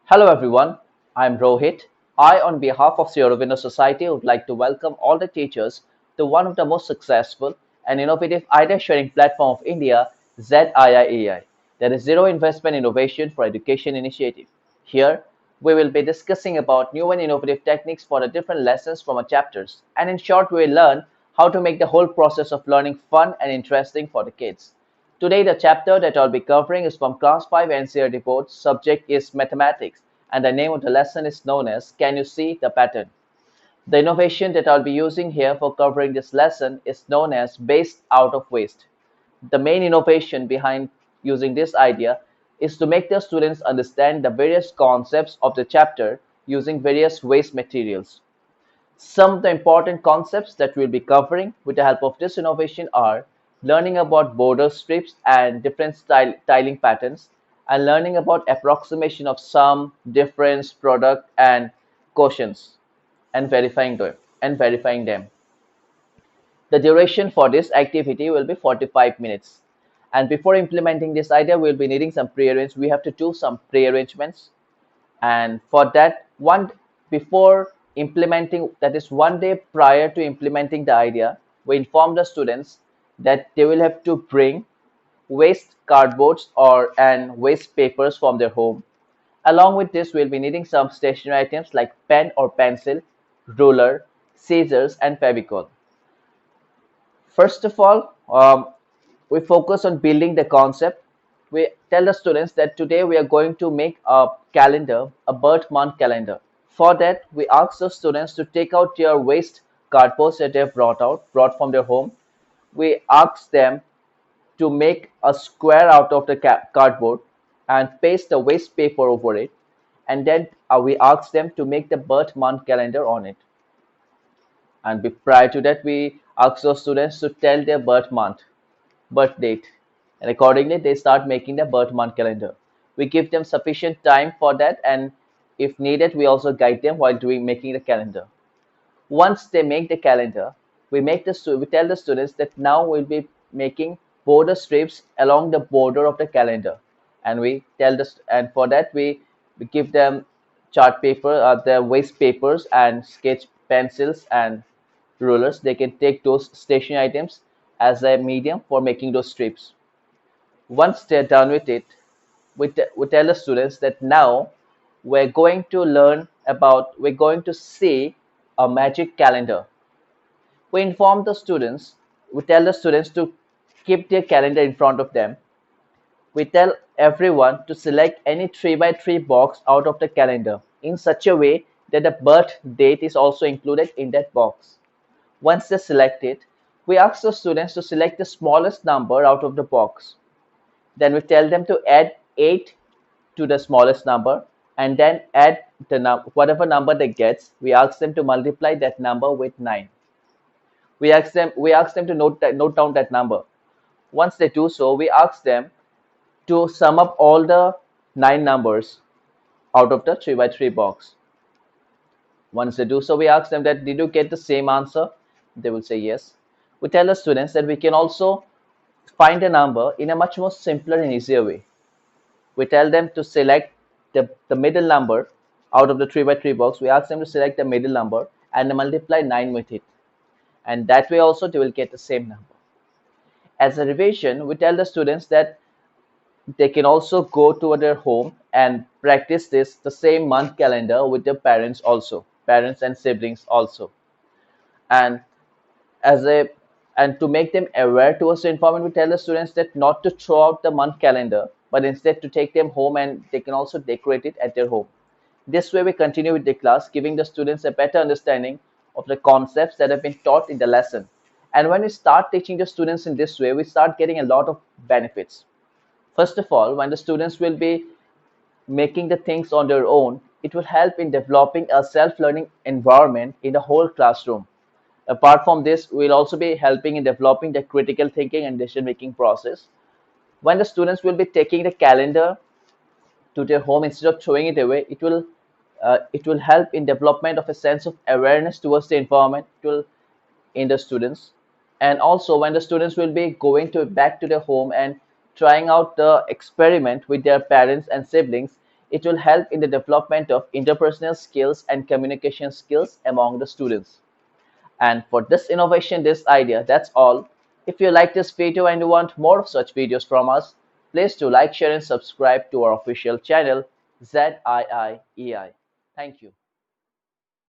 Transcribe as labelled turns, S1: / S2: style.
S1: Hello everyone, I'm Rohit. I, on behalf of Sierra Society, would like to welcome all the teachers to one of the most successful and innovative idea sharing platform of India, ZIIEI, that is Zero Investment Innovation for Education Initiative. Here, we will be discussing about new and innovative techniques for the different lessons from our chapters, and in short, we will learn how to make the whole process of learning fun and interesting for the kids. Today, the chapter that I'll be covering is from Class 5 NCERT report. Subject is mathematics, and the name of the lesson is known as Can You See the Pattern? The innovation that I'll be using here for covering this lesson is known as Based Out of Waste. The main innovation behind using this idea is to make the students understand the various concepts of the chapter using various waste materials. Some of the important concepts that we'll be covering with the help of this innovation are learning about border strips and different tiling patterns, and learning about approximation of sum, difference, product, and quotients, and verifying them. The duration for this activity will be 45 minutes. And before implementing this idea, we'll be needing some prearrange. We have to do some prearrangements, and for that, one before implementing, that is 1 day prior to implementing the idea, we inform the students that they will have to bring waste cardboards or and waste papers from their home. Along with this, we'll be needing some stationery items like pen or pencil, ruler, scissors, and fevicol. First of all, we focus on building the concept. We tell the students that today we are going to make a calendar, a birth month calendar. For that, we ask the students to take out their waste cardboards that they have brought from their home. We ask them to make a square out of the cardboard and paste the waste paper over it. And then we ask them to make the birth month calendar on it. And prior to that, we ask those students to tell their birth month, birth date, and accordingly they start making the birth month calendar. We give them sufficient time for that, and if needed, we also guide them while doing making the calendar. Once they make the calendar, we tell the students that now we'll be making border strips along the border of the calendar, and for that we give them chart paper, the waste papers and sketch pencils and rulers. They can take those stationery items as a medium for making those strips. Once they're done with it, we tell the students that now we're going to see a magic calendar. We tell the students to keep their calendar in front of them. We tell everyone to select any 3 by 3 box out of the calendar in such a way that the birth date is also included in that box. Once they select it, we ask the students to select the smallest number out of the box. Then we tell them to add 8 to the smallest number, and then add whatever number they get. We ask them to multiply that number with 9. We ask them to note down that number. Once they do so, we ask them to sum up all the 9 numbers out of the 3 by 3 box. Once they do so, we ask them that did you get the same answer? They will say yes. We tell the students that we can also find a number in a much more simpler and easier way. We tell them to select the middle number out of the 3 by 3 box. We ask them to select the middle number and multiply 9 with it. And that way also they will get the same number. As a revision, we tell the students that they can also go to their home and practice the same month calendar with their parents and siblings also. And as a and to make them aware towards the environment, we tell the students that not to throw out the month calendar, but instead to take them home and they can also decorate it at their home. This way we continue with the class, giving the students a better understanding of the concepts that have been taught in the lesson. And when we start teaching the students in this way, we start getting a lot of benefits. First of all, when the students will be making the things on their own, it will help in developing a self-learning environment in the whole classroom. Apart from this, we'll also be helping in developing the critical thinking and decision-making process. When the students will be taking the calendar to their home instead of throwing it away, it will help in development of a sense of awareness towards the environment in the students. And also, when the students will be back to their home and trying out the experiment with their parents and siblings, It will help in the development of interpersonal skills and communication skills among the students. And for this innovation, this idea, that's all. If you like this video and you want more of such videos from us, please do like, share and subscribe to our official channel ZIIEI. Thank you.